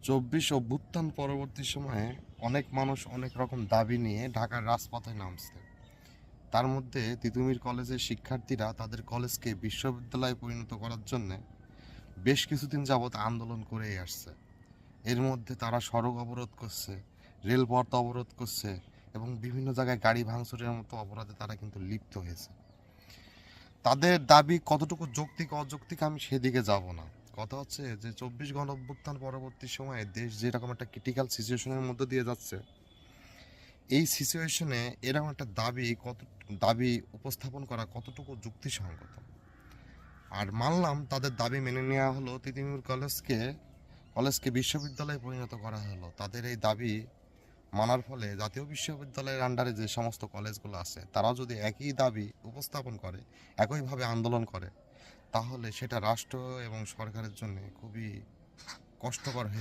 ২৪ অভ্যুত্থান পরবর্তী সময়ে অনেক মানুষ অনেক রকম দাবি নিয়ে ঢাকার রাজপথে নামছে। তার মধ্যে তিতুমির কলেজের শিক্ষার্থীরা তাদের কলেজকে বিশ্ববিদ্যালয়ে পরিণত করার জন্য বেশ কিছুদিন যাবৎ আন্দোলন করেই আসছে। এর মধ্যে তারা সড়ক অবরোধ করছে, রেলপথ অবরোধ করছে এবং বিভিন্ন জায়গায় গাড়ি ভাঙচুরের মতো অপরাধে তারা কিন্তু লিপ্ত হয়েছে। তাদের দাবি কতটুকু যৌক্তিক অযৌক্তিক আমি সেদিকে যাব না। কথা হচ্ছে যে ২৪ গণ অভ্যুত্থান পরবর্তী সময়ে দেশ যেরকম একটা ক্রিটিক্যাল সিচুয়েশনের মধ্যে দিয়ে যাচ্ছে, এই সিচুয়েশনে এরকম একটা দাবি উপস্থাপন করা কতটুকু যুক্তিসঙ্গত। আর মানলাম তাদের দাবি মেনে নেওয়া হলো, তিতুমির কলেজকে বিশ্ববিদ্যালয়ে পরিণত করা হলো। তাদের এই দাবি মানার ফলে জাতীয় বিশ্ববিদ্যালয়ের আন্ডারে যে সমস্ত কলেজগুলো আছে তারাও যদি একই দাবি উপস্থাপন করে, একইভাবে আন্দোলন করে, তাহলে সেটা রাষ্ট্র এবং সরকারের জন্য খুবই কষ্টকর হয়ে